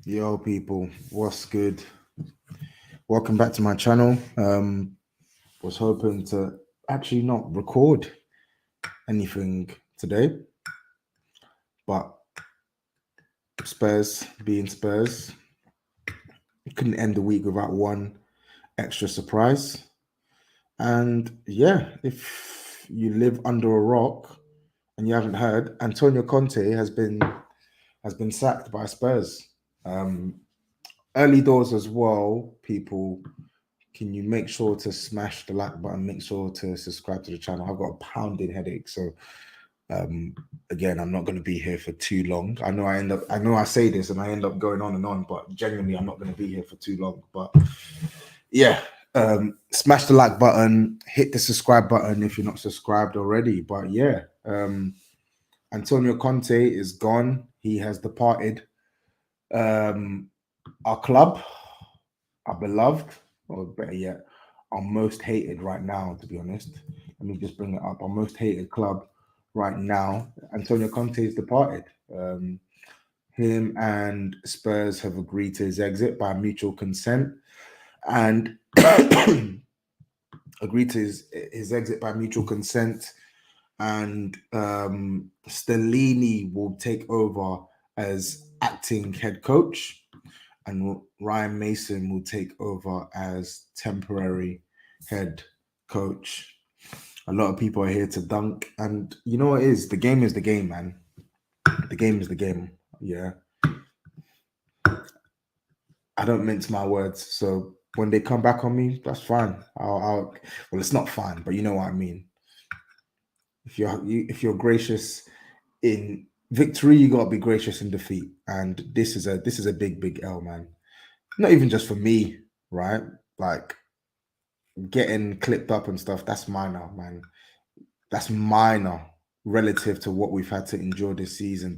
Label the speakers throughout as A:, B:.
A: Yo, people, what's good? Welcome back to my channel. Was hoping to actually not record anything today, but Spurs being Spurs, couldn't end the week without one extra surprise. And yeah, if you live under a rock and you haven't heard, Antonio Conte has been sacked by Spurs. Um, Early doors as well, people. Can you make sure to smash the like button? Make sure to subscribe to the channel. I've got a pounding headache, so um, again, I'm not going to be here for too long. I know I say this and I end up going on and on, but genuinely, I'm not going to be here for too long. But yeah, smash the like button, hit the subscribe button if you're not subscribed already. But yeah, Antonio Conte is gone. He has departed um, our club, our beloved, or better yet, our most hated right now, to be honest. Let me just bring it up. Our most hated club right now, Antonio Conte is departed. Him and Spurs have agreed to his exit by mutual consent and agreed to his exit by mutual consent. And Stellini will take over as acting head coach, and Ryan Mason will take over as temporary head coach. A lot of people are here to dunk, and you know what it is? The game is the game, man. The game is the game. Yeah. I don't mince my words. So when they come back on me, that's fine. Well, it's not fine, but you know what I mean. If you're gracious in victory, you gotta be gracious in defeat. And this is a big L, man. Not even just for me, right? Like getting clipped up and stuff, that's minor, man. That's minor relative to what we've had to endure this season.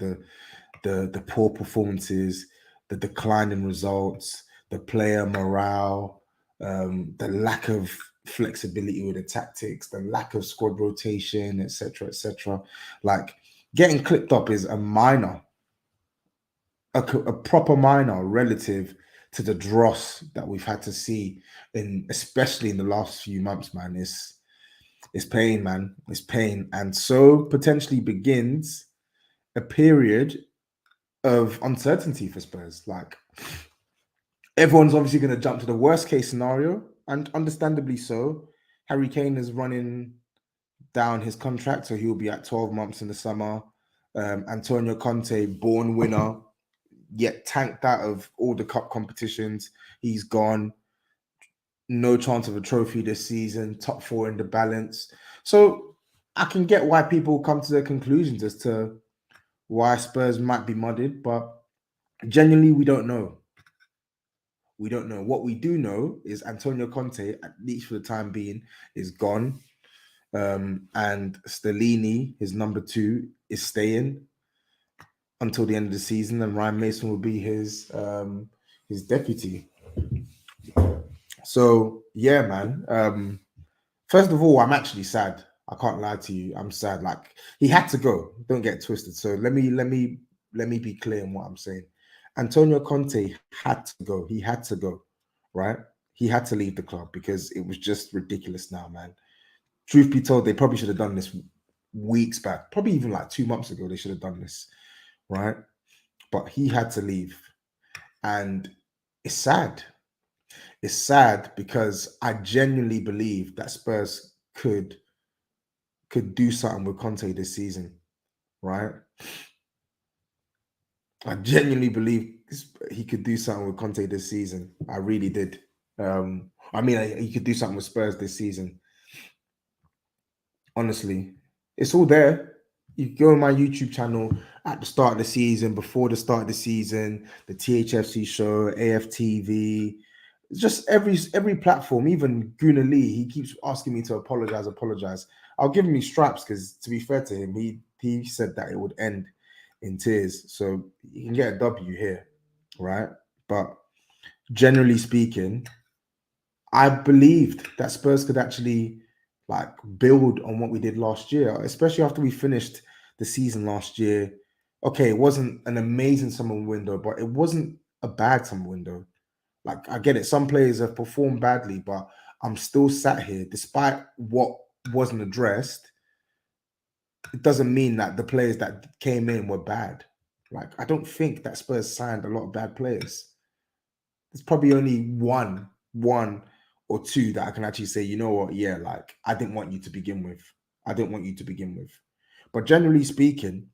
A: The poor performances, the decline in results, the player morale, the lack of flexibility with the tactics, the lack of squad rotation, etc., etc. Like getting clipped up is a minor, a proper minor relative to the dross that we've had to see in, especially in the last few months, man. It's pain, man. It's pain. And so potentially begins a period of uncertainty for Spurs. Like everyone's obviously going to jump to the worst case scenario, and understandably so. Harry Kane is running down his contract, so he'll be at 12 months in the summer. Antonio Conte, born winner, yet tanked out of all the cup competitions. He's gone. No chance of a trophy this season. Top four in the balance. So I can get why people come to their conclusions as to why Spurs might be mudded, but genuinely, we don't know. We don't know. What we do know is Antonio Conte, at least for the time being, is gone. And Stellini, his number two, is staying until the end of the season, and Ryan Mason will be his deputy. So yeah, man. First of all, I'm actually sad. I can't lie to you. I'm sad. Like he had to go. Don't get twisted. So let me be clear in what I'm saying. Antonio Conte had to go. He had to go, right? He had to leave the club because it was just ridiculous now, man. Truth be told, they probably should have done this weeks back. Probably even like 2 months ago, they should have done this, right? But he had to leave. And it's sad. It's sad because I genuinely believe that Spurs could do something with Conte this season, right? I genuinely believe he could do something with Conte this season. I really did. I mean, he could do something with Spurs this season. Honestly, it's all there. You go on my YouTube channel at the start of the season, before the start of the season, the THFC show, AFTV, just every platform, even Guna Lee, he keeps asking me to apologize. I'll give him his stripes because, to be fair to him, he said that it would end in tears, so you can get a W here, right? But generally speaking, I believed that Spurs could actually like build on what we did last year, especially after we finished the season last year. Okay, it wasn't an amazing summer window, but it wasn't a bad summer window. Like, I get it. Some players have performed badly, but I'm still sat here, despite what wasn't addressed. It doesn't mean that the players that came in were bad. Like, I don't think that Spurs signed a lot of bad players. There's probably only one or two that I can actually say, you know what, yeah, like, I didn't want you to begin with. I didn't want you to begin with. But generally speaking,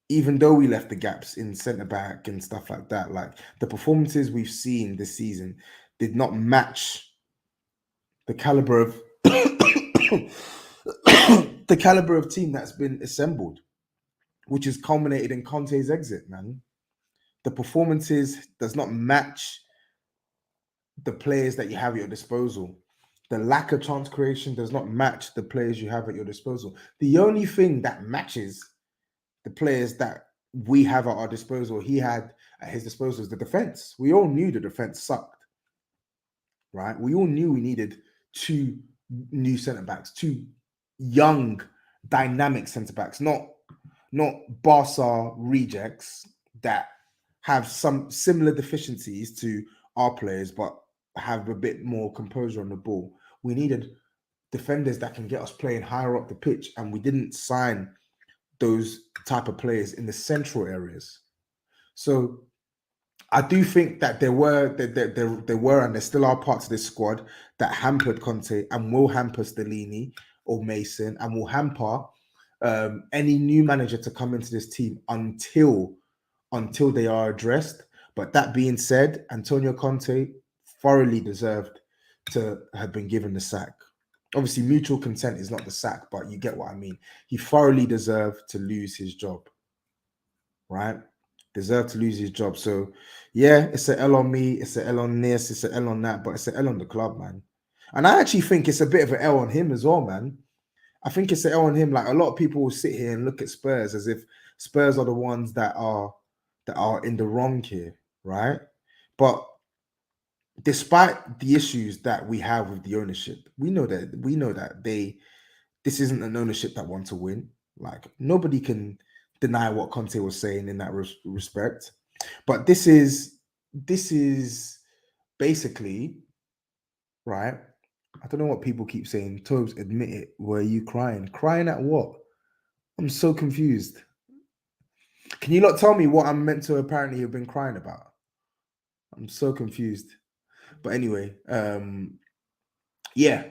A: even though we left the gaps in centre back and stuff like that, like, the performances we've seen this season did not match the caliber of the caliber of team that's been assembled, which has culminated in Conte's exit, man. The performances does not match the players that you have at your disposal. The lack of chance creation does not match the players you have at your disposal. The only thing that matches the players that we have at our disposal, he had at his disposal, is the defense. We all knew the defense sucked, right? We all knew we needed two new centre backs, two young, dynamic centre backs, not Barca rejects that have some similar deficiencies to our players, but have a bit more composure on the ball. We needed defenders that can get us playing higher up the pitch, and we didn't sign those type of players in the central areas. So I do think that there were and there still are parts of this squad that hampered Conte and will hamper Stellini or Mason and will hamper any new manager to come into this team until they are addressed. But that being said, Antonio Conte thoroughly deserved to have been given the sack. Obviously, mutual consent is not the sack, but you get what I mean. He thoroughly deserved to lose his job, right? Deserved to lose his job. So, yeah, it's an L on me, it's an L on this, it's an L on that, but it's an L on the club, man. And I actually think it's a bit of an L on him as well, man. I think it's an L on him. Like, a lot of people will sit here and look at Spurs as if Spurs are the ones that are in the wrong here, right? But despite the issues that we have with the ownership, we know that this isn't an ownership that want to win. Like, nobody can deny what Conte was saying in that respect. But this is basically, right? I don't know what people keep saying. Tobes, admit it. Were you crying? Crying at what? I'm so confused. Can you not tell me what I'm meant to apparently have been crying about? I'm so confused. But anyway, yeah.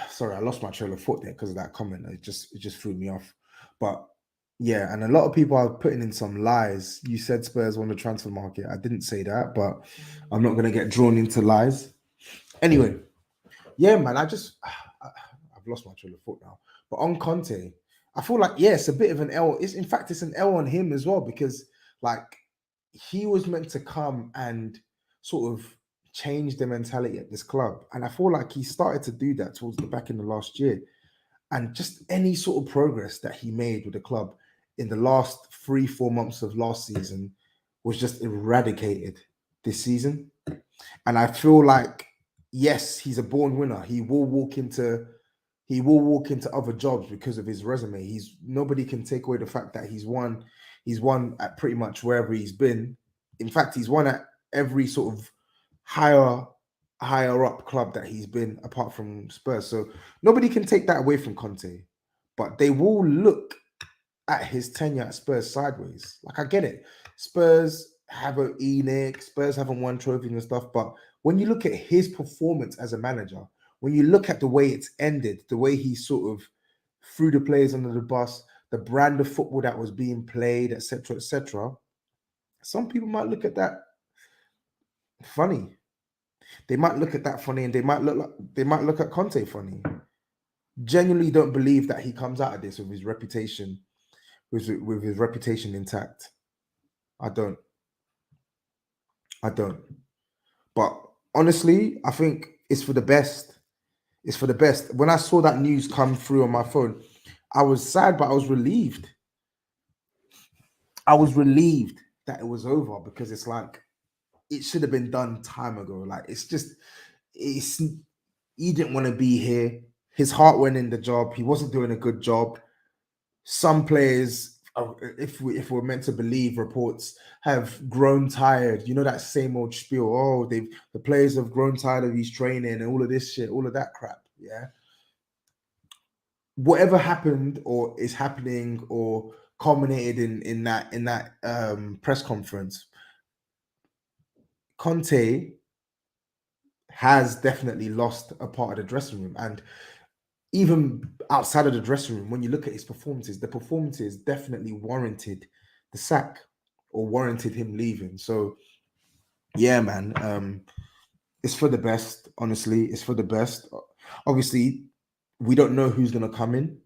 A: Sorry, I lost my trail of thought there because of that comment. It just threw me off. But yeah, and a lot of people are putting in some lies. You said Spurs won the transfer market. I didn't say that, but I'm not going to get drawn into lies. Anyway, yeah, man, I've lost my trail of thought now. But on Conte, I feel like, yeah, it's a bit of an L. In fact, it's an L on him as well, because, like, he was meant to come and sort of change the mentality at this club. And I feel like he started to do that towards the back end of last year. And just any sort of progress that he made with the club in the last 3-4 months of last season was just eradicated this season. And I feel like, yes, he's a born winner. He will walk into other jobs because of his resume. Nobody can take away the fact that he's won at pretty much wherever he's been. In fact, he's won at every sort of higher up club that he's been, apart from Spurs. So nobody can take that away from Conte. But they will look at his tenure at Spurs sideways. Like, I get it. Spurs have an Enoch, Spurs haven't won trophies and stuff. But when you look at his performance as a manager, when you look at the way it's ended, the way he sort of threw the players under the bus, the brand of football that was being played, etc., some people might look at that funny. They might look at that funny, and they might look at Conte funny. Genuinely don't believe that he comes out of this with his reputation, with his reputation intact. I don't. But honestly, I think it's for the best. It's for the best. When I saw that news come through on my phone, I was sad, but I was relieved. I was relieved that it was over, because it's like, it should have been done time ago. Like, he didn't want to be here. His heart went in the job. He wasn't doing a good job. Some players if we're meant to believe reports, have grown tired. You know that same old spiel. Oh, the players have grown tired of his training and all of this shit, all of that crap. Yeah. Whatever happened or is happening or culminated in that press conference, Conte has definitely lost a part of the dressing room. And even outside of the dressing room, when you look at his performances, the performances definitely warranted the sack or warranted him leaving. So yeah, man, it's for the best. Honestly, it's for the best. Obviously, we don't know who's going to come in.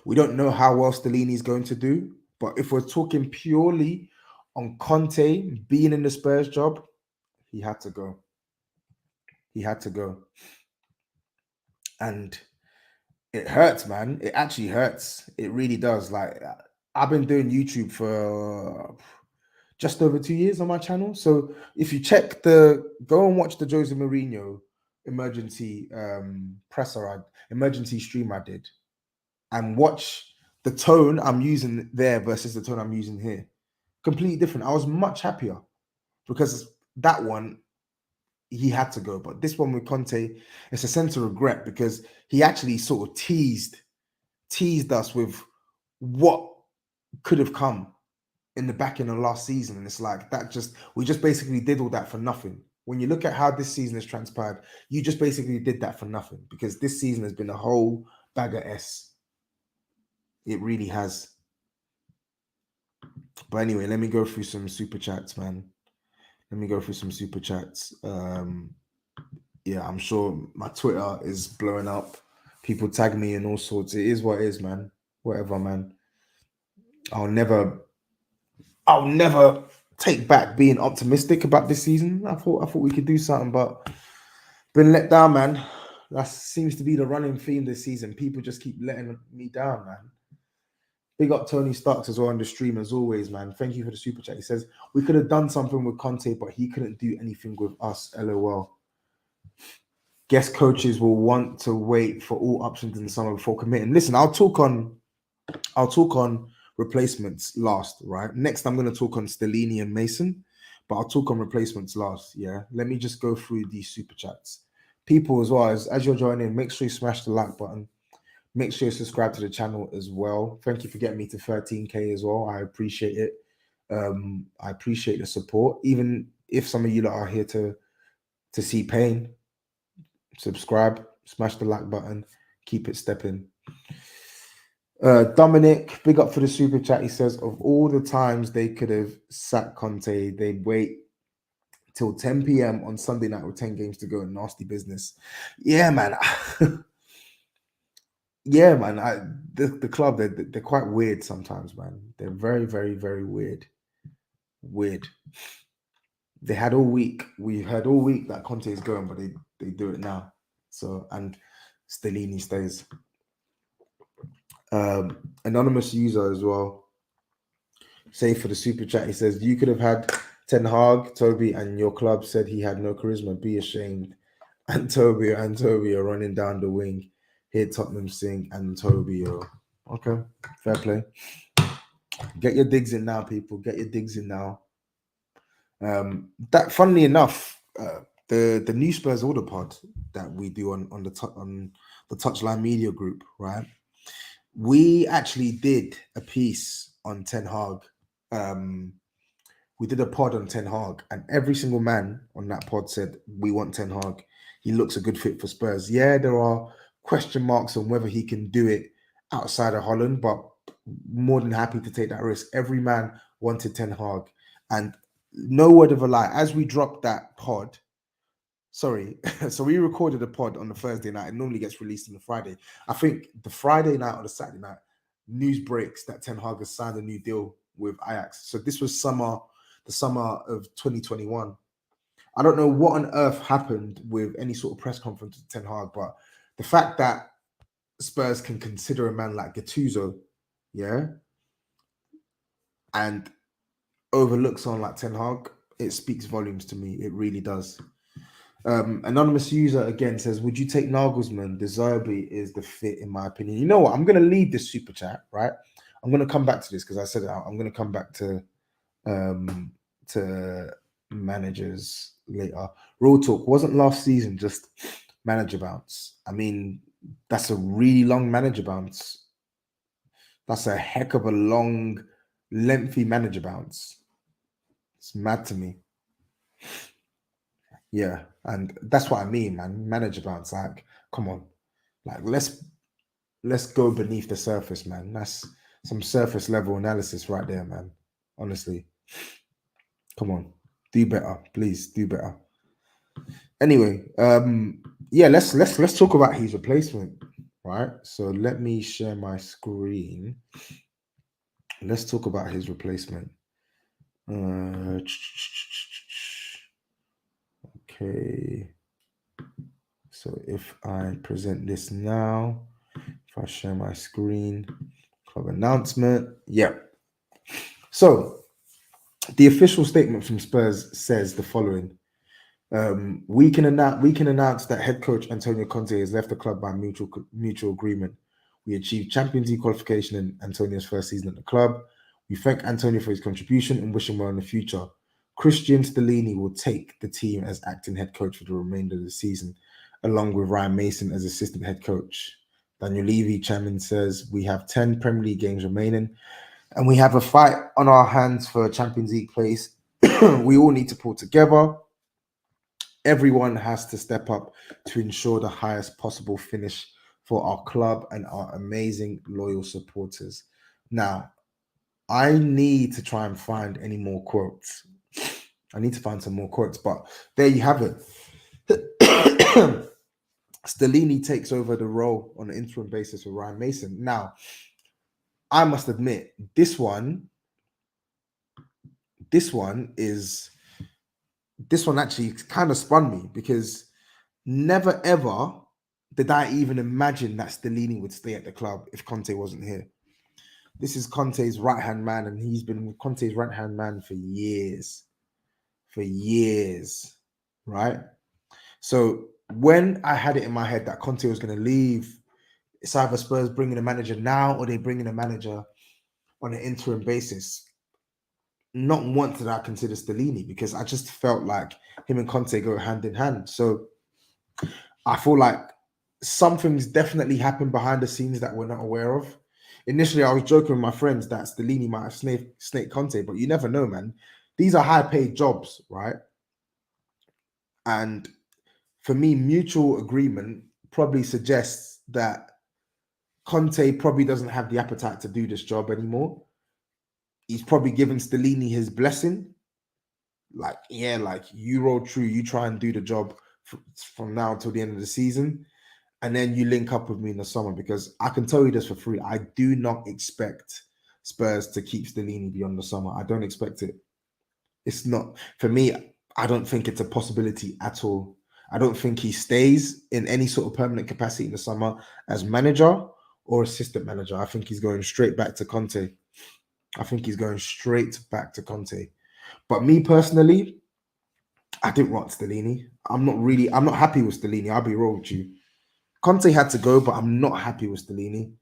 A: We don't know how well Stellini is going to do. But if we're talking purely on Conte being in the Spurs job, he had to go. He had to go. And it hurts, man. It actually hurts. It really does. Like, I've been doing YouTube for just over 2 years on my channel. So if you go and watch the Jose Mourinho emergency emergency stream I did, and watch the tone I'm using there versus the tone I'm using here. Completely different. I was much happier because that one, he had to go. But this one with Conte, it's a sense of regret because he actually sort of teased us with what could have come in the back end of last season. And it's like we just basically did all that for nothing. When you look at how this season has transpired, you just basically did that for nothing because this season has been a whole bag of S. It really has. But anyway, let me go through some super chats, man. Let me go through some super chats. Yeah, I'm sure my Twitter is blowing up. People tag me and all sorts. It is what it is, man. Whatever, man. I'll never take back being optimistic about this season. I thought we could do something, but been let down, man. That seems to be the running theme this season. People just keep letting me down, man. Big up Tony Starks as well on the stream as always, man. Thank you for the super chat. He says we could have done something with Conte, but he couldn't do anything with us. LOL. Guest coaches will want to wait for all options in the summer before committing. Listen, I'll talk on replacements last, right? Next, I'm going to talk on Stellini and Mason, but I'll talk on replacements last. Yeah, let me just go through these super chats. People as well, as you're joining, make sure you smash the like button. Make sure you subscribe to the channel as well. Thank you for getting me to 13K as well. I appreciate it. I appreciate the support. Even if some of you lot are here to see pain, subscribe, smash the like button, keep it stepping. Dominic, big up for the super chat. He says, of all the times they could have sacked Conte, they'd wait till 10 p.m. on Sunday night with 10 games to go. Nasty business. Yeah, man. Yeah, man. The club, they're quite weird sometimes, man. They're very, very, very weird. Weird. They had all week. We heard all week that Conte is going, but they do it now. So, and Stellini stays. Anonymous user as well. Say for the super chat, he says, you could have had Ten Hag, Toby, and your club said he had no charisma. Be ashamed. And Toby are running down the wing. Hear Tottenham sing Antonio. Okay, fair play. Get your digs in now, people. Get your digs in now. That, funnily enough, the new Spurs order pod that we do on the Touchline Media Group, right? We actually did a piece on Ten Hag. We did a pod on Ten Hag, and every single man on that pod said, we want Ten Hag. He looks a good fit for Spurs. Yeah, there are question marks on whether he can do it outside of Holland, but more than happy to take that risk. Every man wanted Ten Hag. And no word of a lie, as we dropped that pod, so we recorded a pod on the Thursday night. It normally gets released on the Friday. I think the Friday night or the Saturday night, news breaks that Ten Hag has signed a new deal with Ajax. So this was the summer of 2021. I don't know what on earth happened with any sort of press conference with Ten Hag, but the fact that Spurs can consider a man like Gattuso, yeah, and overlook someone like Ten Hag, it speaks volumes to me. It really does. Anonymous user again says, would you take Nagelsmann? De Zerbi is the fit, in my opinion. You know what? I'm going to leave this super chat, right? I'm gonna come back to this because I said I'm gonna come back um to managers later. Real talk, wasn't last season just manager bounce? I mean, that's a really long manager bounce. That's a heck of a long, lengthy manager bounce. It's mad to me. Yeah, and that's what I mean, man. Manager bounce, like, come on, like let's go beneath the surface, man. That's some surface level analysis right there, man. Honestly, come on, do better, please, do better. Anyway, yeah, let's talk about his replacement, right? So let me share my screen. Let's talk about his replacement. Okay. So if I present this now, if I share my screen, club announcement, yeah. So the official statement from Spurs says the following: we can announce that head coach Antonio Conte has left the club by mutual agreement. We achieved Champions League qualification in Antonio's first season at the club. We thank Antonio for his contribution and wish him well in the future. Christian Stellini will take the team as acting head coach for the remainder of the season, along with Ryan Mason as assistant head coach. Daniel Levy, chairman, says we have 10 Premier League games remaining and we have a fight on our hands for a Champions League place. We all need to pull together. Everyone has to step up to ensure the highest possible finish for our club and our amazing loyal supporters. Now, I need to try and find any more quotes. I need to find some more quotes, but there you have it. Stellini takes over the role on an interim basis with Ryan Mason. Now, I must admit, this one actually kind of spun me because never ever did I even imagine that Stellini would stay at the club if Conte wasn't here. This is Conte's right-hand man, and he's been Conte's right-hand man for years. Right? So when I had it in my head that Conte was going to leave, it's either Spurs bringing a manager now or they bring in a manager on an interim basis. Not once did I consider Stellini because I just felt like him and Conte go hand in hand. So I feel like something's definitely happened behind the scenes that we're not aware of. Initially, I was joking with my friends that Stellini might have snake Conte, but you never know, man. These are high-paid jobs, right? And for me, mutual agreement probably suggests that Conte probably doesn't have the appetite to do this job anymore. He's probably given Stellini his blessing. Like, yeah, like you roll true, you try and do the job from now until the end of the season. And then you link up with me in the summer because I can tell you this for free. I do not expect Spurs to keep Stellini beyond the summer. I don't expect it. It's not, for me, I don't think it's a possibility at all. I don't think he stays in any sort of permanent capacity in the summer as manager or assistant manager. I think he's going straight back to Conte. But me personally, I didn't want Stellini. I'm not happy with Stellini. I'll be real with you. Conte had to go, but I'm not happy with Stellini.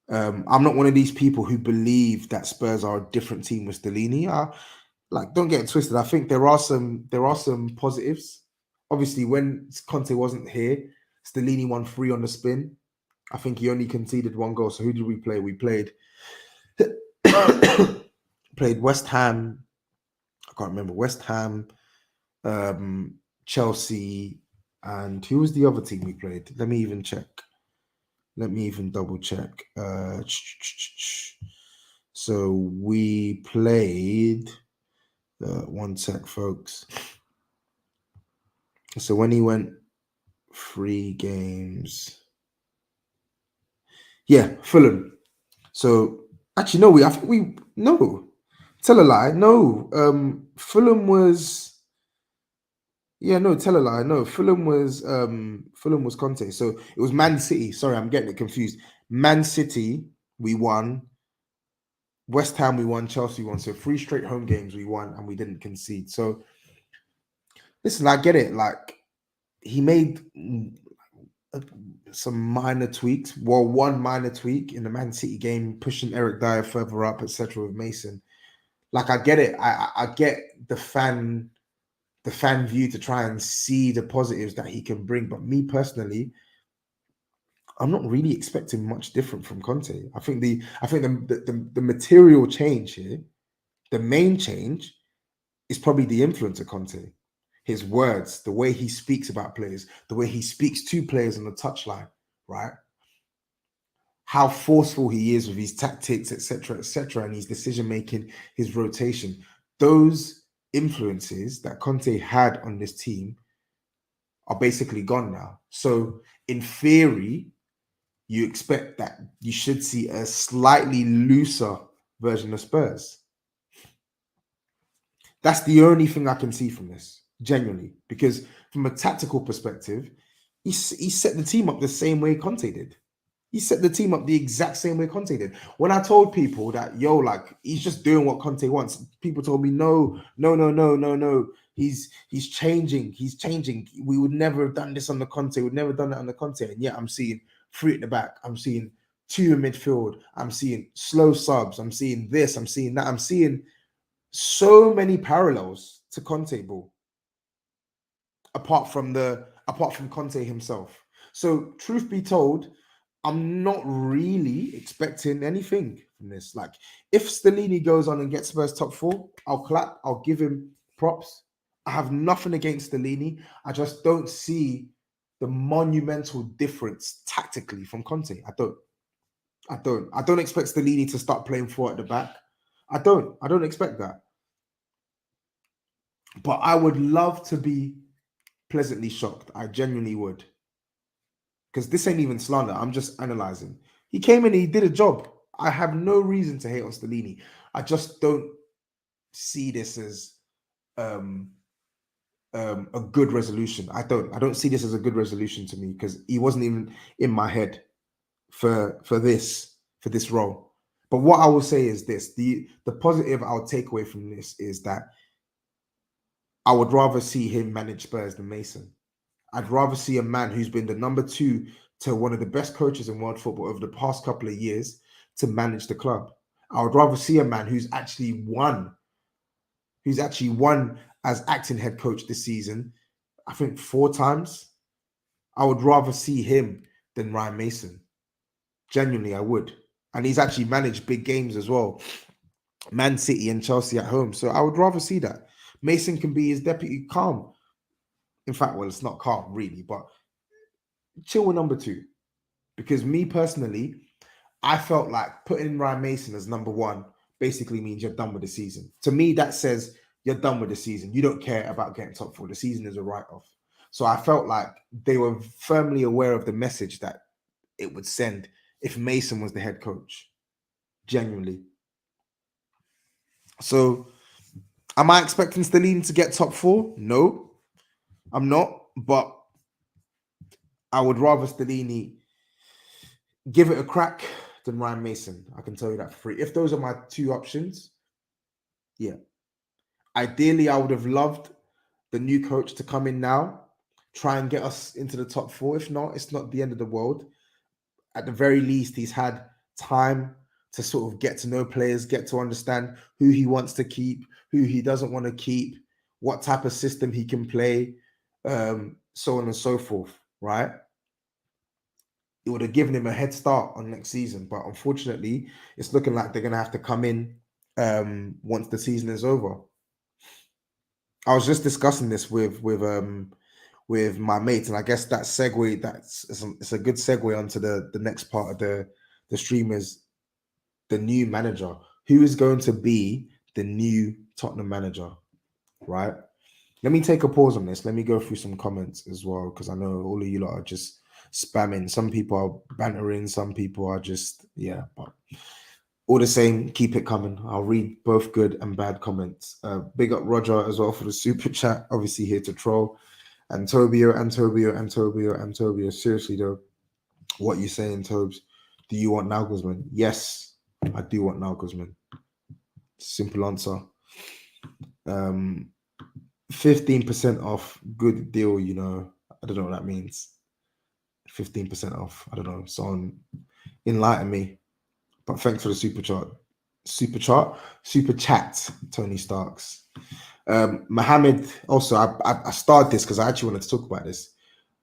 A: I'm not one of these people who believe that Spurs are a different team with Stellini. Don't get it twisted. I think there are some positives. Obviously, when Conte wasn't here, Stellini won 3 on the spin. I think he only conceded 1 goal. So who did we play? We played West Ham. I can't remember. West Ham, Chelsea, and who was the other team we played? Let me even check. Let me even double check. So we played. One sec, folks. So when he went 3 games, yeah, Fulham. So actually, no. Tell a lie. No, Fulham was. Yeah, no, tell a lie. No, Fulham was Conte. So it was Man City. Sorry, I'm getting it confused. Man City, we won. West Ham, we won. Chelsea, we won. So 3 straight home games we won, and we didn't concede. So listen, I get it. Like he made some minor tweaks. Well, one minor tweak in the Man City game, pushing Eric Dyer further up, etc. with Mason. Like, I get it. I get the fan view to try and see the positives that he can bring. But me personally, I'm not really expecting much different from Conte. I think the material change here, the main change, is probably the influence of Conte. His words, the way he speaks about players, the way he speaks to players on the touchline, right? How forceful he is with his tactics, etc., and his decision making, his rotation. Those influences that Conte had on this team are basically gone now. So, in theory, you expect that you should see a slightly looser version of Spurs. That's the only thing I can see from this, genuinely, because from a tactical perspective, he set the team up the same way Conte did. He set the team up the exact same way Conte did. When I told people that, yo, like, he's just doing what Conte wants, people told me, no. He's changing. He's changing. We would never have done this on the Conte. We'd never done that on the Conte. And yet I'm seeing 3 at the back. I'm seeing 2 in midfield. I'm seeing slow subs. I'm seeing this. I'm seeing that. I'm seeing so many parallels to Conte ball, apart from Conte himself. So, truth be told, I'm not really expecting anything from this. Like, if Stellini goes on and gets Spurs top 4, I'll clap. I'll give him props. I have nothing against Stellini. I just don't see the monumental difference tactically from Conte. I don't expect Stellini to start playing 4 at the back. I don't expect that. But I would love to be pleasantly shocked. I genuinely would. Because this ain't even slander. I'm just analyzing. He came in and he did a job. I have no reason to hate on Stellini. I just don't see this as a good resolution. I don't see this as a good resolution to me, because he wasn't even in my head for this role. But what I will say is this: the positive I'll take away from this is that I would rather see him manage Spurs than Mason. I'd rather see a man who's been the number 2 to one of the best coaches in world football over the past couple of years to manage the club. I would rather see a man who's actually won as acting head coach this season, I think 4 times. I would rather see him than Ryan Mason. Genuinely, I would. And he's actually managed big games as well. Man City and Chelsea at home. So I would rather see that. Mason can be his deputy. Calm. In fact, well, it's not calm really, but chill with number 2. Because me personally, I felt like putting Ryan Mason as number 1 basically means you're done with the season. To me, that says you're done with the season. You don't care about getting top 4. The season is a write-off. So I felt like they were firmly aware of the message that it would send if Mason was the head coach. Genuinely. So am I expecting Stellini to get top 4? No, I'm not. But I would rather Stellini give it a crack than Ryan Mason. I can tell you that for free. If those are my 2 options, yeah. Ideally, I would have loved the new coach to come in now, try and get us into the top 4. If not, it's not the end of the world. At the very least, he's had time to sort of get to know players, get to understand who he wants to keep, who he doesn't want to keep, what type of system he can play, so on and so forth, right? It would have given him a head start on next season. But unfortunately, it's looking like they're going to have to come in once the season is over. I was just discussing this with my mates, and I guess that segue, it's a good segue onto the next part of the stream, is the new manager. Who is going to be the new Tottenham manager, right? Let me take a pause on this. Let me go through some comments as well, because I know all of you lot are just spamming. Some people are bantering, some people are just, yeah, but all the same, keep it coming. I'll read both good and bad comments. Big up Roger as well for the super chat. Obviously here to troll. Antobio. Seriously though, what you saying, Tobes? Do you want Nagelsmann? Yes, I do want Nagelsmann. Simple answer. 15% off, good deal. You know, I don't know what that means. 15% off. I don't know. Someone enlighten me. But thanks for the super chat, Tony Starks. Mohammed, also, I started this because I actually wanted to talk about this.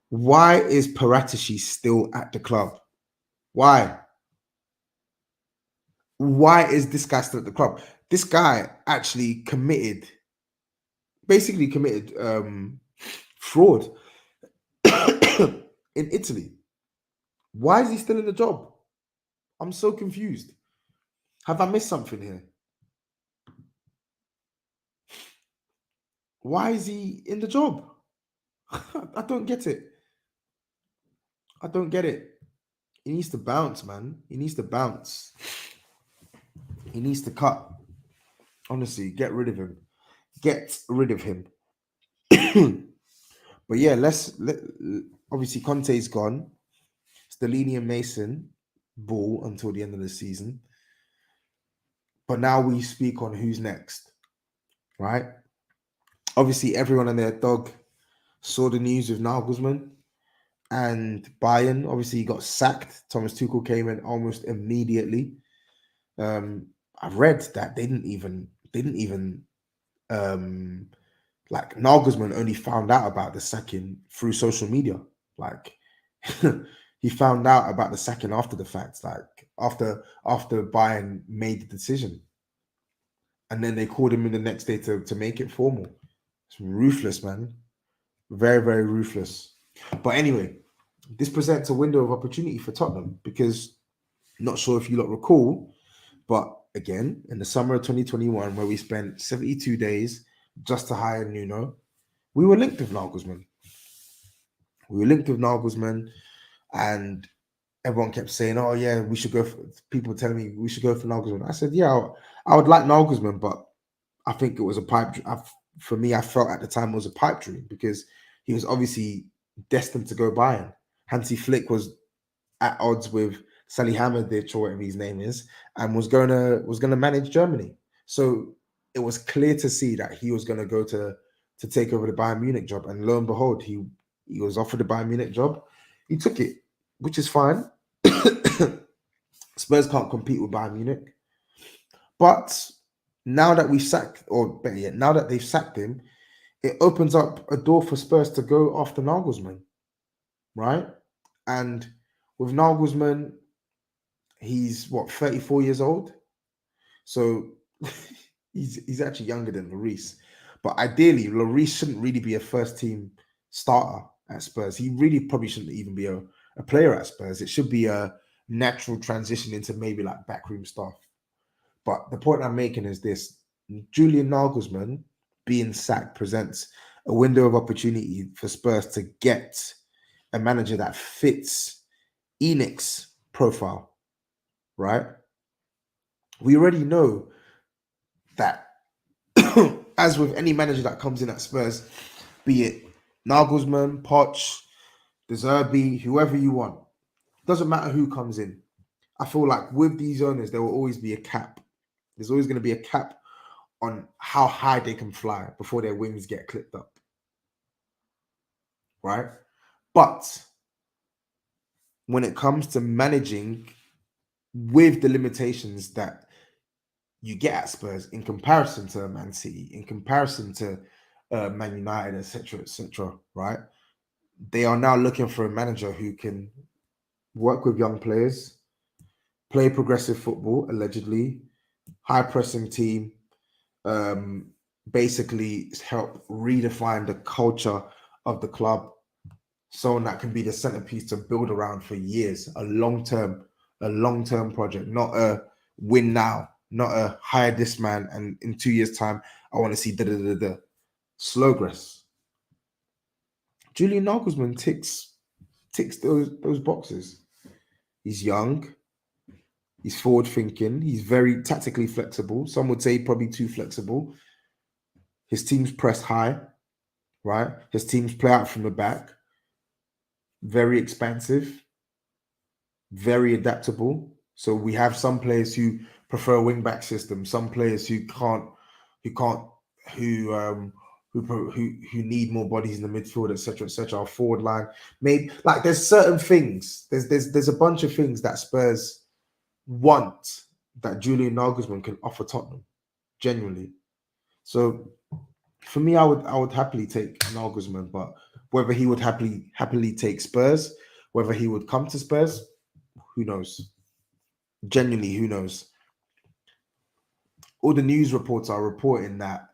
A: Why is Paratici still at the club? Why? Why is this guy still at the club? This guy actually basically committed fraud in Italy. Why is he still in the job? I'm so confused. Have I missed something here? Why is he in the job? I don't get it. I don't get it. He needs to bounce, man. He needs to bounce. He needs to cut. Honestly, get rid of him. Get rid of him. But yeah, obviously Conte's gone. Stellini and Mason ball until the end of the season. But now we speak on who's next, right? Obviously, everyone and their dog saw the news with Nagelsmann and Bayern. Obviously, he got sacked. Thomas Tuchel came in almost immediately. I've read that they didn't even like Nagelsmann only found out about the sacking through social media. Like he found out about the sacking after the fact, like after Bayern made the decision. And then they called him in the next day to make it formal. It's ruthless, man. Very, very ruthless. But anyway, this presents a window of opportunity for Tottenham because not sure if you lot recall, but again, in the summer of 2021, where we spent 72 days just to hire Nuno, we were linked with Nagelsmann. And everyone kept saying, "Oh yeah, we should go." People telling me we should go for Nagelsmann. I said, "Yeah, I would like Nagelsmann, but I think it was a pipe. For me, I felt at the time it was a pipe dream because he was obviously destined to go Bayern. Hansi Flick was at odds with Salihamidzic or whatever his name is, and was gonna manage Germany. So it was clear to see that he was gonna go to take over the Bayern Munich job. And lo and behold, he was offered the Bayern Munich job. He took it, which is fine. Spurs can't compete with Bayern Munich. But now that we've sacked, or better yet, now that they've sacked him, it opens up a door for Spurs to go after Nagelsmann, right? And with Nagelsmann, he's 34 years old, so he's actually younger than Lloris. But ideally, Lloris shouldn't really be a first team starter at Spurs. He really probably shouldn't even be a player at Spurs. It should be a natural transition into maybe like backroom staff. But the point I'm making is this: Julian Nagelsmann being sacked presents a window of opportunity for Spurs to get a manager that fits ENIC's profile, right? We already know that, as with any manager that comes in at Spurs, be it Nagelsmann, Poch, De Zerbi, whoever you want, doesn't matter who comes in. I feel like with these owners, there will always be a cap. There's always going to be a cap on how high they can fly before their wings get clipped up, right? But when it comes to managing with the limitations that you get at Spurs in comparison to Man City, in comparison to Man United, etc., right? They are now looking for a manager who can work with young players, play progressive football, allegedly, high pressing team, basically help redefine the culture of the club. Someone that can be the centerpiece to build around for years, a long-term project, not a win now, not a hire this man and in 2 years' time I want to see da. Slowgress. Julian Nagelsmann ticks those boxes. He's young, he's forward thinking, he's very tactically flexible. Some would say probably too flexible. His teams press high, right? His teams play out from the back. Very expansive, very adaptable. So we have some players who prefer a wing back system, some players who who need more bodies in the midfield, etc., etc. Our forward line, maybe like there's certain things. There's a bunch of things that Spurs want that Julian Nagelsmann can offer Tottenham, genuinely. So for me, I would happily take Nagelsmann, but whether he would happily take Spurs, whether he would come to Spurs, who knows? Genuinely, who knows? All the news reports are reporting that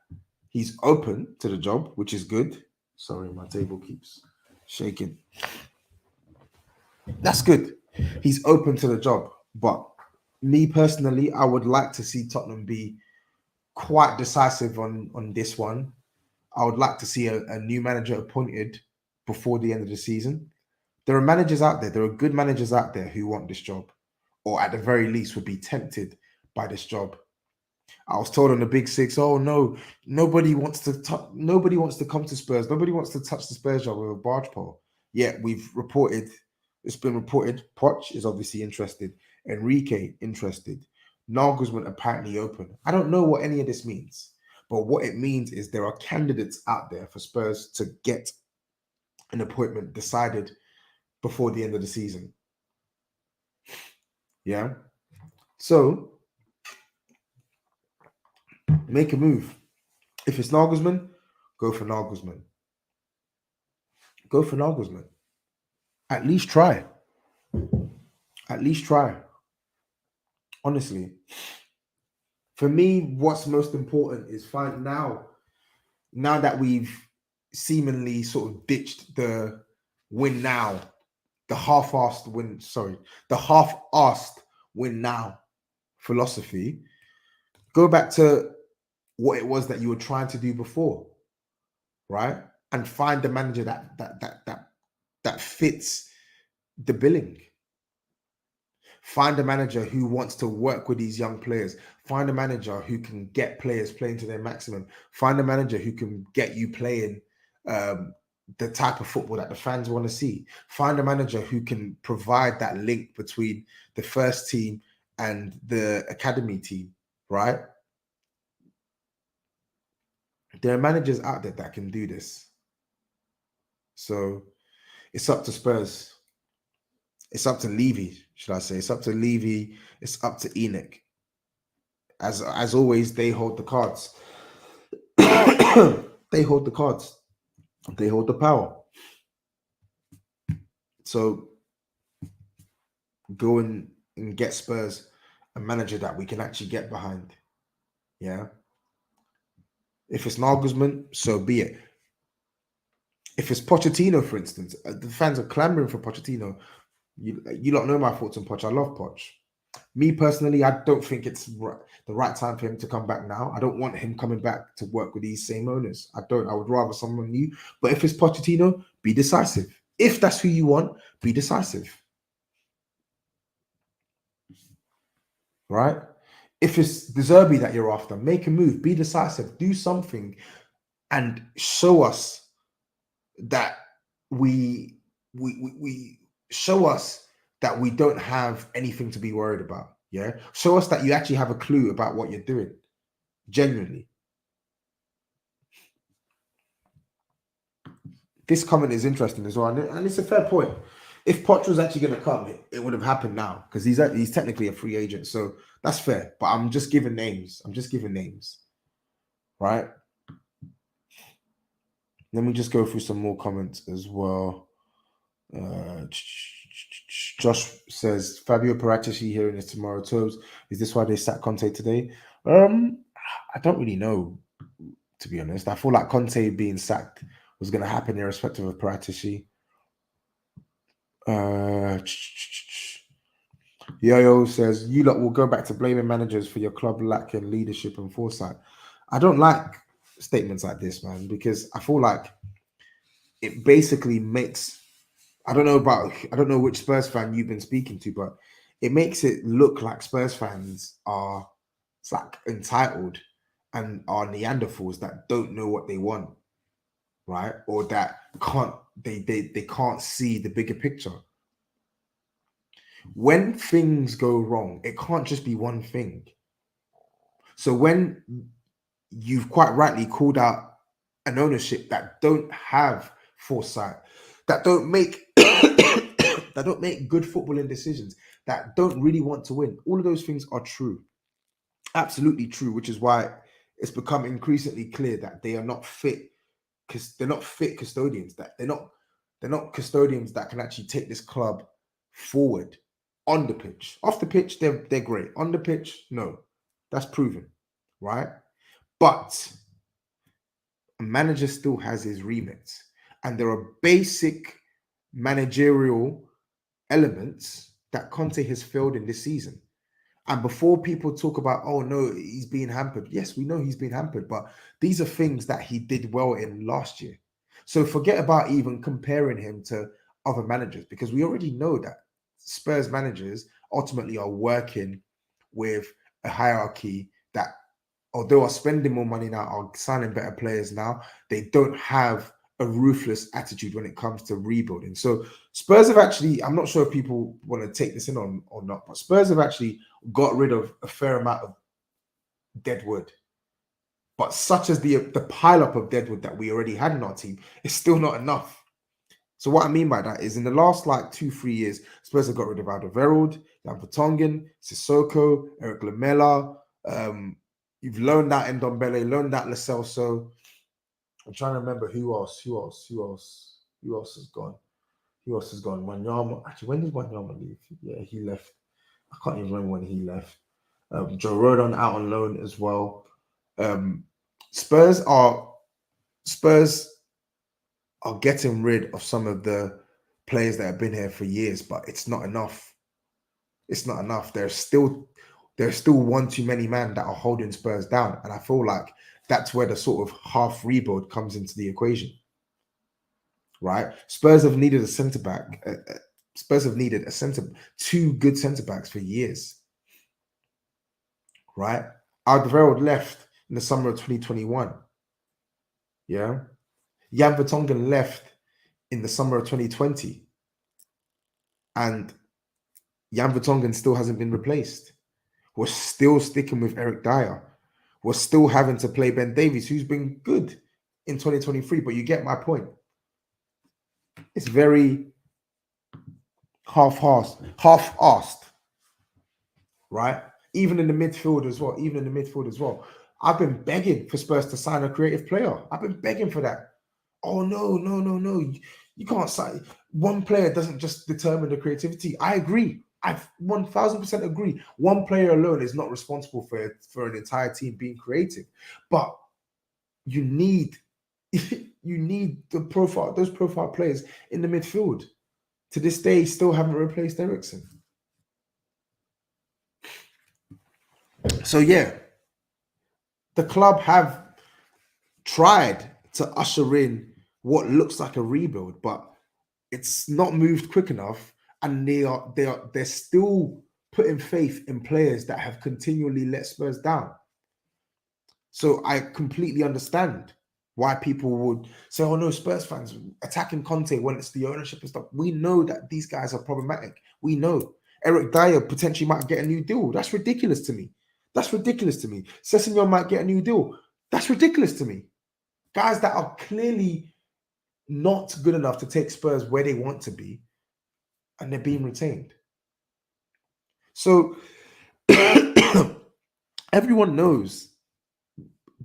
A: he's open to the job, which is good. Sorry, my table keeps shaking. That's good. He's open to the job, but me personally, I would like to see Tottenham be quite decisive on this one. I would like to see a new manager appointed before the end of the season. There are managers out there, there are good managers out there who want this job, or at the very least would be tempted by this job. I was told on the Big Six, oh no, nobody wants to come to Spurs. Nobody wants to touch the Spurs job with a barge pole. Yet it's been reported, Poch is obviously interested, Enrique interested, Nagelsmann apparently open. I don't know what any of this means, but what it means is there are candidates out there for Spurs to get an appointment decided before the end of the season. Yeah. So make a move. If it's Nagelsmann, go for Nagelsmann. Go for Nagelsmann. At least try. At least try. Honestly. For me, what's most important is find now that we've seemingly sort of ditched the win now, the half-assed win now philosophy. Go back to what it was that you were trying to do before, right? And find the manager that fits the billing. Find a manager who wants to work with these young players. Find a manager who can get players playing to their maximum. Find a manager who can get you playing the type of football that the fans want to see. Find a manager who can provide that link between the first team and the academy team, right? There are managers out there that can do this. So it's up to Spurs. It's up to Levy, should I say. It's up to Levy. It's up to Enoch. As always, they hold the cards. They hold the cards. They hold the power. So go and get Spurs a manager that we can actually get behind. Yeah. If it's Nagelsmann, so be it. If it's Pochettino, for instance, the fans are clamoring for Pochettino. You don't know my thoughts on Poch. I love Poch. Me personally, I don't think it's the right time for him to come back now. I don't want him coming back to work with these same owners. I don't. I would rather someone new. But if it's Pochettino, be decisive. If that's who you want, be decisive. Right? If it's De Zerbi that you're after, make a move. Be decisive. Do something, and show us that we show us that we don't have anything to be worried about. Yeah. Show us that you actually have a clue about what you're doing. Genuinely. This comment is interesting as well. And it's a fair point. If Poch was actually going to come, it would have happened now because he's technically a free agent. So that's fair. But I'm just giving names. Right? Let me just go through some more comments as well. Josh says Fabio Paratici hearing this tomorrow. Tobes, is this why they sacked Conte today? I don't really know, to be honest. I feel like Conte being sacked was going to happen irrespective of Paratici. Yo says you lot will go back to blaming managers for your club lacking leadership and foresight. I don't like statements like this, man, because I feel like it basically makes I don't know which Spurs fan you've been speaking to, but it makes it look like Spurs fans are like entitled and are Neanderthals that don't know what they want, right? Or that they can't see the bigger picture. When things go wrong, it can't just be one thing. So when you've quite rightly called out an ownership that don't have foresight, that don't make that don't make good footballing decisions, that don't really want to win. All of those things are true, absolutely true, which is why it's become increasingly clear that they are not fit, because they're not fit custodians. That they're not custodians that can actually take this club forward on the pitch. Off the pitch, they're great. On the pitch, no, that's proven, right? But a manager still has his remits, and there are basic managerial elements that Conte has failed in this season. And before people talk about, oh no, he's being hampered. Yes, we know he's been hampered, but these are things that he did well in last year. So forget about even comparing him to other managers, because we already know that Spurs managers ultimately are working with a hierarchy that, although are spending more money now, are signing better players now, they don't have a ruthless attitude when it comes to rebuilding. So Spurs have actually, I'm not sure if people want to take this in on or not, but Spurs have actually got rid of a fair amount of dead wood. But such as the pile up of dead wood that we already had in our team, is still not enough. So what I mean by that is, in the last like 2-3 years, Spurs have got rid of Alderweireld, Jan Vertonghen, Sissoko, Eric Lamela. You've loaned out Ndombele, loaned out Lo Celso. I'm trying to remember who else has gone. Who else has gone? Wanyama. Actually, when did Wanyama leave? Yeah, he left. I can't even remember when he left. Joe Rodon out on loan as well. Spurs are getting rid of some of the players that have been here for years, but it's not enough. It's not enough. There's still one too many men that are holding Spurs down, and I feel like that's where the sort of half rebuild comes into the equation. Right? Spurs have needed a centre back. Spurs have needed two good centre backs for years. Right? Alderweireld left in the summer of 2021. Yeah. Jan Vertonghen left in the summer of 2020. And Jan Vertonghen still hasn't been replaced. We're still sticking with Eric Dyer. We're still having to play Ben Davies, who's been good in 2023, but you get my point. It's very half-assed, right? Even in the midfield as well. I've been begging for Spurs to sign a creative player. I've been begging for that. Oh, no. You can't sign. One player doesn't just determine the creativity. I agree. I 1000% agree. One player alone is not responsible for an entire team being creative. But you need those profile players in the midfield. To this day, still haven't replaced Eriksen. So yeah, the club have tried to usher in what looks like a rebuild, but it's not moved quick enough, and they're still putting faith in players that have continually let Spurs down. So I completely understand why people would say, oh no, Spurs fans attacking Conte when it's the ownership and stuff. We know that these guys are problematic. We know Eric Dyer potentially might get a new deal. That's ridiculous to me. Sessegnon might get a new deal. That's ridiculous to me. Guys that are clearly not good enough to take Spurs where they want to be, and they're being retained. So everyone knows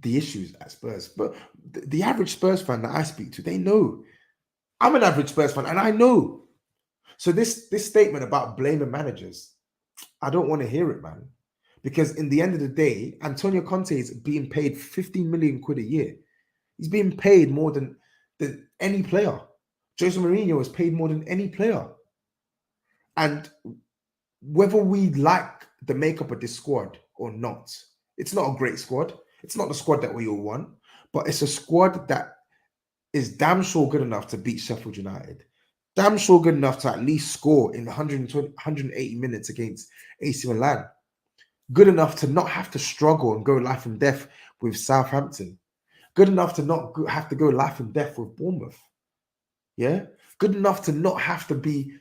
A: the issues at Spurs, but the average Spurs fan that I speak to, they know. I'm an average Spurs fan, and I know. So this statement about blaming managers, I don't want to hear it, man. Because in the end of the day, Antonio Conte is being paid 15 million quid a year. He's being paid more than any player. Jose Mourinho is paid more than any player. And whether we like the makeup of this squad or not, it's not a great squad. It's not the squad that we all want, but it's a squad that is damn sure good enough to beat Sheffield United. Damn sure good enough to at least score in 180 minutes against AC Milan. Good enough to not have to struggle and go life and death with Southampton. Good enough to not have to go life and death with Bournemouth. Yeah? Good enough to not have to be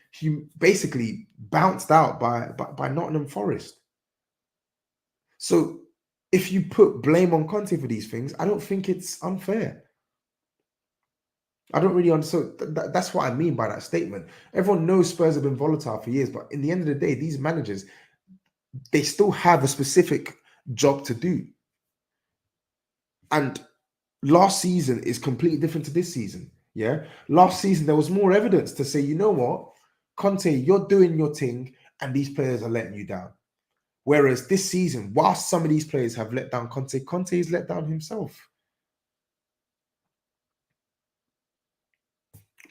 A: basically bounced out by Nottingham Forest. So if you put blame on Conte for these things, I don't think it's unfair. I don't really understand. That's what I mean by that statement. Everyone knows Spurs have been volatile for years, but in the end of the day, these managers, they still have a specific job to do. And last season is completely different to this season. Yeah. Last season, there was more evidence to say, you know what, Conte, you're doing your thing, and these players are letting you down. Whereas this season, whilst some of these players have let down Conte, Conte has let down himself.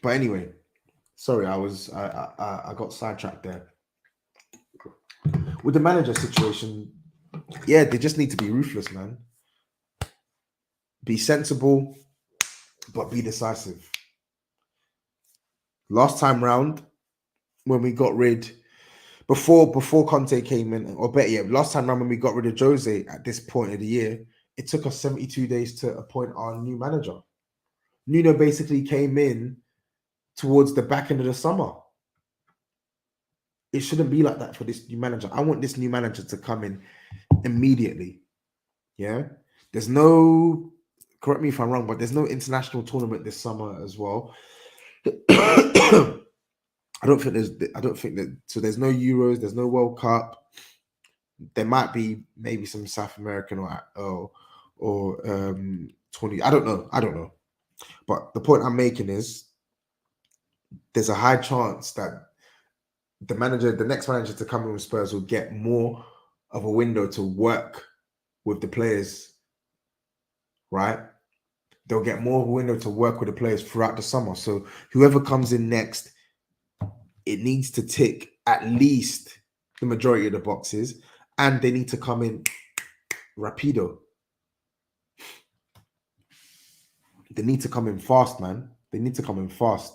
A: But anyway, sorry, I got sidetracked there. With the manager situation, yeah, they just need to be ruthless, man. Be sensible, but be decisive. Last time round, when we got rid before Conte came in, or better yet, last time round when we got rid of Jose at this point of the year, it took us 72 days to appoint our new manager. Nuno basically came in towards the back end of the summer. It shouldn't be like that for this new manager. I want this new manager to come in immediately. Yeah. There's no, correct me if I'm wrong, but there's no international tournament this summer as well. I don't think that, so there's no Euros, there's no World Cup. There might be maybe some South American or 20. I don't know. But the point I'm making is there's a high chance that the next manager to come in with Spurs will get more of a window to work with the players, right? They'll get more of a window to work with the players throughout the summer. So whoever comes in next, it needs to tick at least the majority of the boxes, and they need to come in rapido. They need to come in fast, man. They need to come in fast.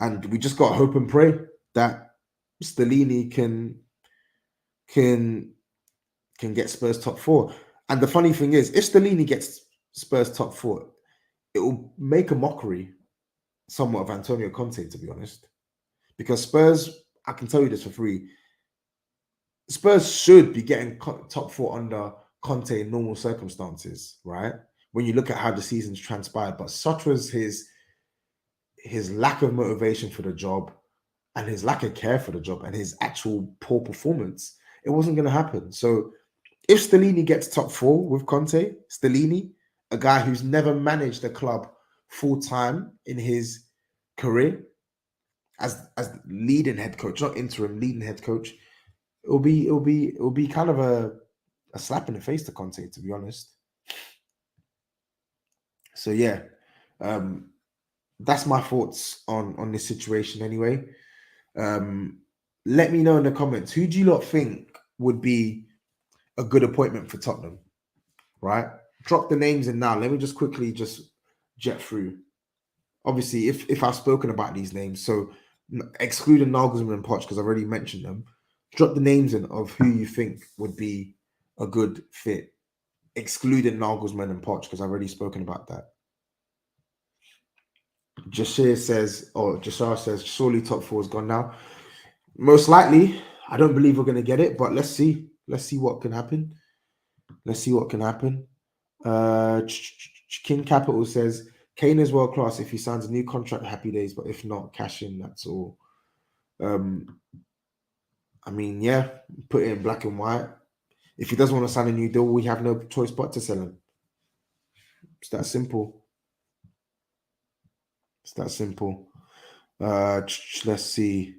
A: And we just got to hope and pray that Stellini can get Spurs top four. And the funny thing is, if Stellini gets Spurs top four, it will make a mockery somewhat of Antonio Conte, to be honest. Because Spurs, I can tell you this for free, Spurs should be getting top four under Conte in normal circumstances, right? When you look at how the season's transpired. But such was his lack of motivation for the job and his lack of care for the job and his actual poor performance, it wasn't going to happen. So if Stellini gets top four with Conte, Stellini, a guy who's never managed a club full time in his career as leading head coach, not interim, leading head coach, it'll be kind of a slap in the face to Conte, to be honest. So yeah, that's my thoughts on this situation anyway. Let me know in the comments, who do you lot think would be a good appointment for Tottenham, right? Drop the names in now. Let me just quickly just jet through. Obviously, if I've spoken about these names, so excluding Nagelsmann and Poch, because I've already mentioned them, drop the names in of who you think would be a good fit, excluding Nagelsmann and Poch, because I've already spoken about that. Jashar says, surely top four is gone now. Most likely, I don't believe we're going to get it, but let's see. Let's see what can happen. Let's see what can happen. King Capital says, Kane is world class. If he signs a new contract, happy days. But if not, cash in. That's all. I mean, yeah, put it in black and white. If he doesn't want to sign a new deal, we have no choice but to sell him. It's that simple. It's that simple. Let's see.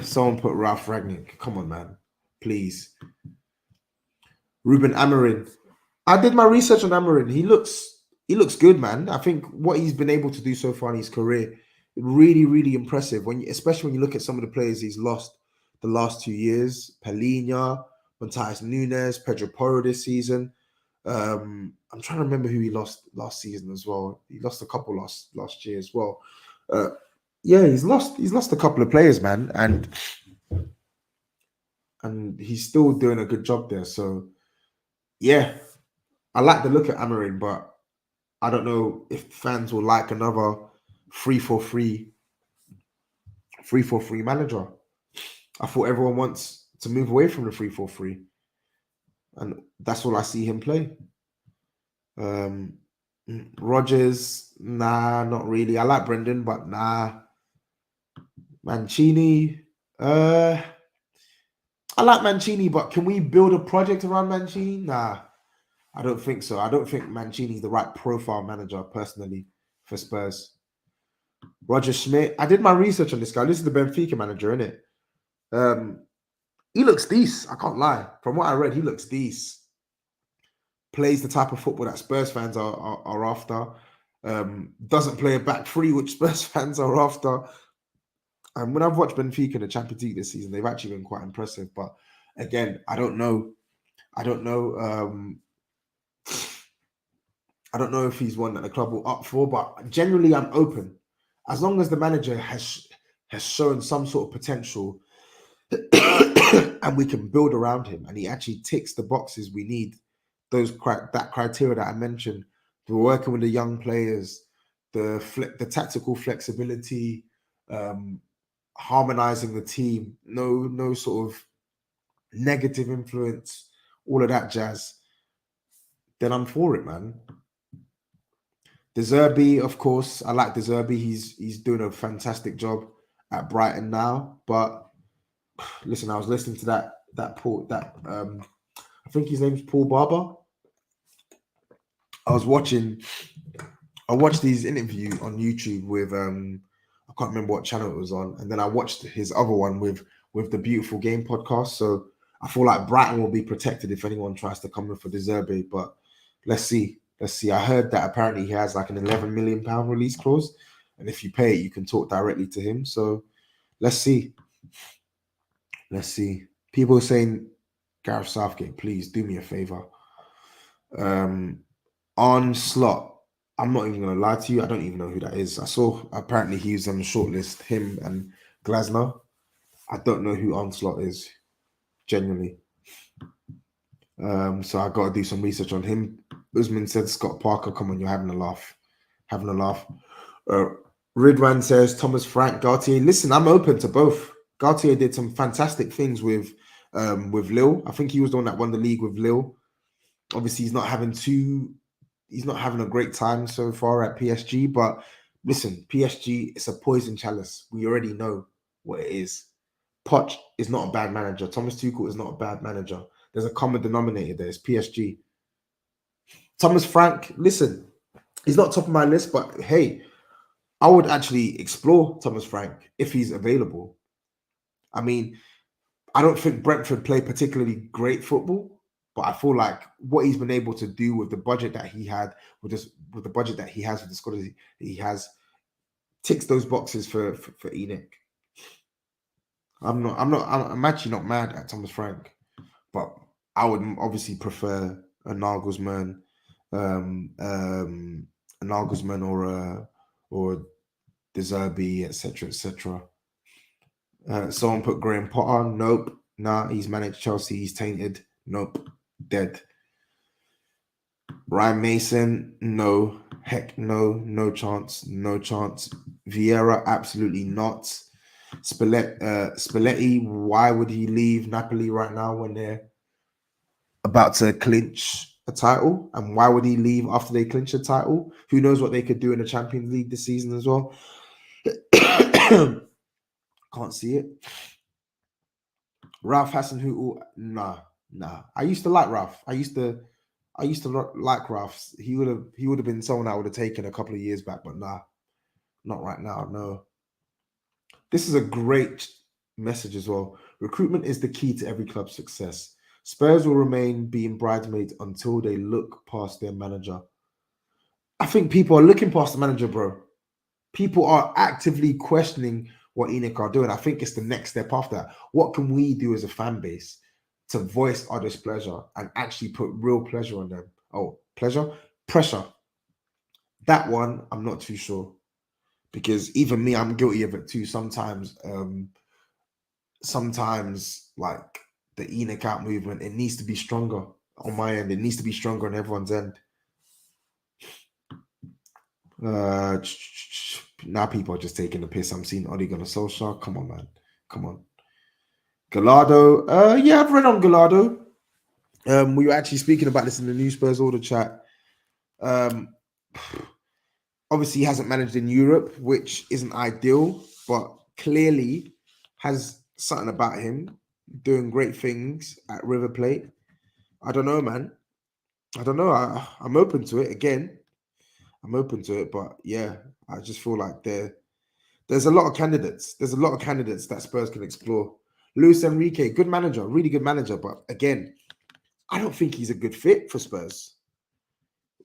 A: Someone put Ralph Ragnick. Come on, man. Please. Ruben Amorim. I did my research on Amorim. He looks good, man. I think what he's been able to do so far in his career, really, really impressive. Especially when you look at some of the players he's lost the last 2 years. Palhinha, Matthias Nunes, Pedro Porro this season. I'm trying to remember who he lost last season as well. He lost a couple last year as well. Yeah, he's lost a couple of players, man, and he's still doing a good job there. So yeah, I like the look at Amorim, but I don't know if fans will like another 3-4-3 manager. I thought everyone wants to move away from the 3-4-3, and that's all I see him play. Rodgers, nah, not really. I like Brendan, but nah. Mancini, I like Mancini, but can we build a project around Mancini? Nah, I don't think so. I don't think Mancini's the right profile manager personally for Spurs. Roger Schmidt, I did my research on this guy. This is the Benfica manager, isn't it? He looks decent. I can't lie. From what I read, he looks decent. Plays the type of football that Spurs fans are after. Doesn't play a back three, which Spurs fans are after. And when I've watched Benfica in the Champions League this season, they've actually been quite impressive. But again, I don't know. I don't know. I don't know if he's one that the club will opt for. But generally, I'm open as long as the manager has shown some sort of potential, and we can build around him, and he actually ticks the boxes we need. That criteria that I mentioned. We're working with the young players, the tactical flexibility. Harmonizing the team, no sort of negative influence, all of that jazz, then I'm for it, man. De Zerbi, of course, I like De Zerbi. He's doing a fantastic job at Brighton now. But listen, I was listening to I think his name's Paul Barber. I watched his interview on YouTube with I can't remember what channel it was on, and then I watched his other one with the Beautiful Game podcast. So I feel like Brighton will be protected if anyone tries to come in for De Zerbi. But let's see. I heard that apparently he has like an £11 million release clause, and if you pay it, you can talk directly to him. So let's see. People are saying, Gareth Southgate, please do me a favor. On Slot, I'm not even going to lie to you. I don't even know who that is. I saw apparently he was on the shortlist, him and Glasner. I don't know who Onslaught is, genuinely. So I got to do some research on him. Usman said, Scott Parker, come on, you're having a laugh. Ridwan says, Thomas Frank, Gautier. Listen, I'm open to both. Gautier did some fantastic things with Lille. I think he was the one that won the league with Lille. Obviously, he's not having a great time so far at PSG, but listen, PSG, it's a poison chalice. We already know what it is. Poch is not a bad manager. Thomas Tuchel is not a bad manager. There's a common denominator there. It's PSG. Thomas Frank, listen, he's not top of my list, but hey, I would actually explore Thomas Frank if he's available. I mean, I don't think Brentford play particularly great football, but I feel like what he's been able to do with the budget that he had, with the budget that he has, with the squad that he has, ticks those boxes for Enoch. I'm actually not mad at Thomas Frank, but I would obviously prefer a Nagelsmann, or De Zerbi, etc., etc. Someone put Graham Potter. Nope. Nah, he's managed Chelsea. He's tainted. Nope. Dead. Ryan Mason. No. Heck no. No chance. Vieira. Absolutely not. Spalletti. Why would he leave Napoli right now when they're about to clinch a title? And why would he leave after they clinch a title? Who knows what they could do in the Champions League this season as well? Can't see it. Ralph Hasenhuttl, nah. I used to like Ralph. I used to like Ralph. He would have been someone I would have taken a couple of years back, but nah, not right now. No. This is a great message as well. Recruitment is the key to every club's success. Spurs will remain being bridesmaids until they look past their manager. I think people are looking past the manager, bro. People are actively questioning what Enoch are doing. I think it's the next step after that. What can we do as a fan base to voice our displeasure and actually put real pleasure on them? Oh, pressure. That one, I'm not too sure, because even me, I'm guilty of it too. Sometimes like the Enoch out movement, it needs to be stronger on my end. It needs to be stronger on everyone's end. Now people are just taking the piss. I'm seeing Ole Gunnar Solskjaer. Come on, man. Come on. Gallardo. Yeah, I've read on Gallardo. We were actually speaking about this in the New Spurs Order chat. obviously he hasn't managed in Europe, which isn't ideal, but clearly has something about him, doing great things at River Plate. I don't know, man. I don't know. I'm open to it again. I'm open to it, but yeah, I just feel like there's a lot of candidates. There's a lot of candidates that Spurs can explore. Luis Enrique, good manager, really good manager, but again, I don't think he's a good fit for Spurs.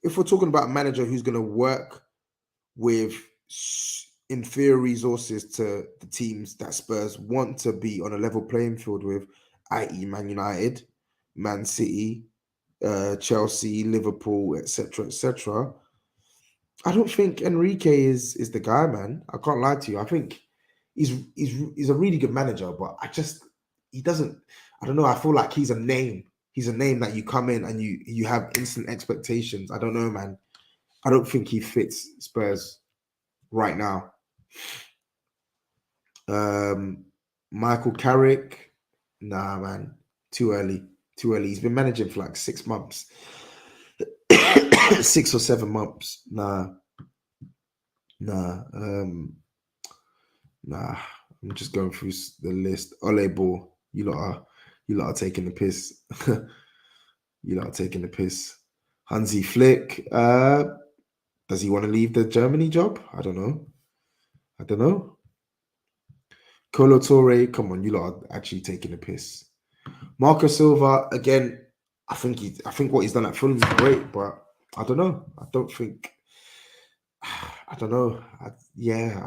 A: If we're talking about a manager who's going to work with inferior resources to the teams that Spurs want to be on a level playing field with, i.e., Man United, Man City, Chelsea, Liverpool, etc., etc. I don't think Enrique is the guy, man. I can't lie to you. I think he's a really good manager, but he doesn't. I don't know. I feel like he's a name. He's a name that you come in and you have instant expectations. I don't know, man. I don't think he fits Spurs right now. Michael Carrick, nah, man, too early, too early. He's been managing for like 6 months, 6 or 7 months. Nah, nah, nah. I'm just going through the list. Ole Ball, you lot are taking the piss. You lot are taking the piss. Hansi Flick, does he want to leave the Germany job? I don't know. I don't know. Colo Torre, come on, you lot are actually taking the piss. Marco Silva, again, I think what he's done at Fulham is great, but I don't know. I don't think. I don't know. I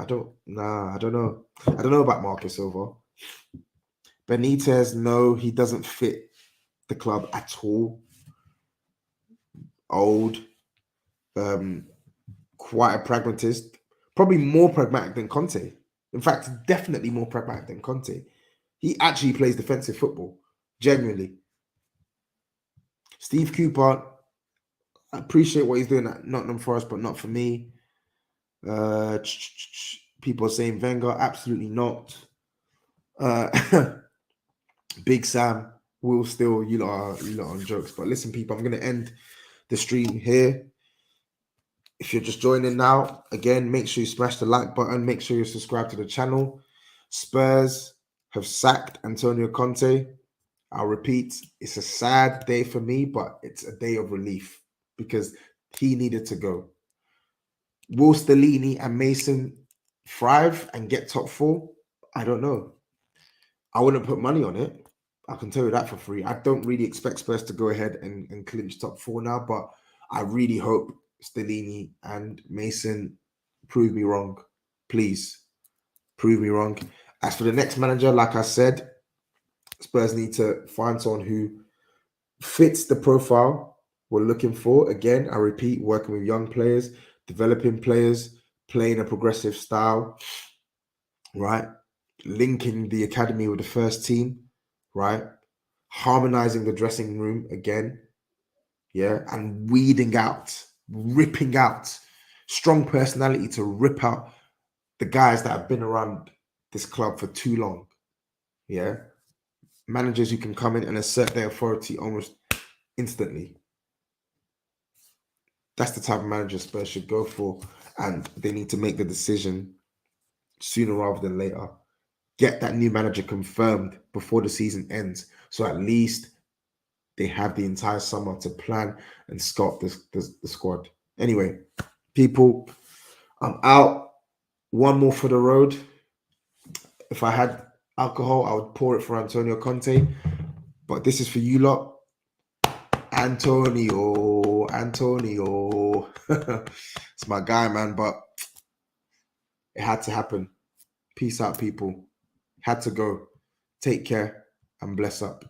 A: don't. Nah, I don't know. I don't know about Marco Silva. Benitez, no, he doesn't fit the club at all. Old, quite a pragmatist, probably more pragmatic than Conte. In fact, definitely more pragmatic than Conte. He actually plays defensive football, genuinely. Steve Cooper, I appreciate what he's doing at Nottingham Forest, but not for me. People are saying Wenger, absolutely not. Big Sam, Will Still, you lot are on jokes. But listen, people, I'm going to end the stream here. If you're just joining now, again, make sure you smash the like button. Make sure you subscribe to the channel. Spurs have sacked Antonio Conte. I'll repeat, it's a sad day for me, but it's a day of relief because he needed to go. Will Stellini and Mason thrive and get top 4? I don't know. I wouldn't put money on it. I can tell you that for free. I don't really expect Spurs to go ahead and clinch top 4 now, but I really hope Stellini and Mason prove me wrong. Please prove me wrong. As for the next manager, like I said, Spurs need to find someone who fits the profile we're looking for. Again, I repeat, working with young players, developing players, playing a progressive style, right? Linking the academy with the first team, right? Harmonizing the dressing room again, yeah, and weeding out, ripping out, strong personality to rip out the guys that have been around this club for too long, yeah. Managers who can come in and assert their authority almost instantly. That's the type of manager Spurs should go for, and they need to make the decision sooner rather than later. Get that new manager confirmed before the season ends, so at least they have the entire summer to plan and scout the squad. Anyway, people, I'm out. One more for the road. If I had alcohol, I would pour it for Antonio Conte. But this is for you lot. Antonio. It's my guy, man, but it had to happen. Peace out, people. Had to go. Take care and bless up.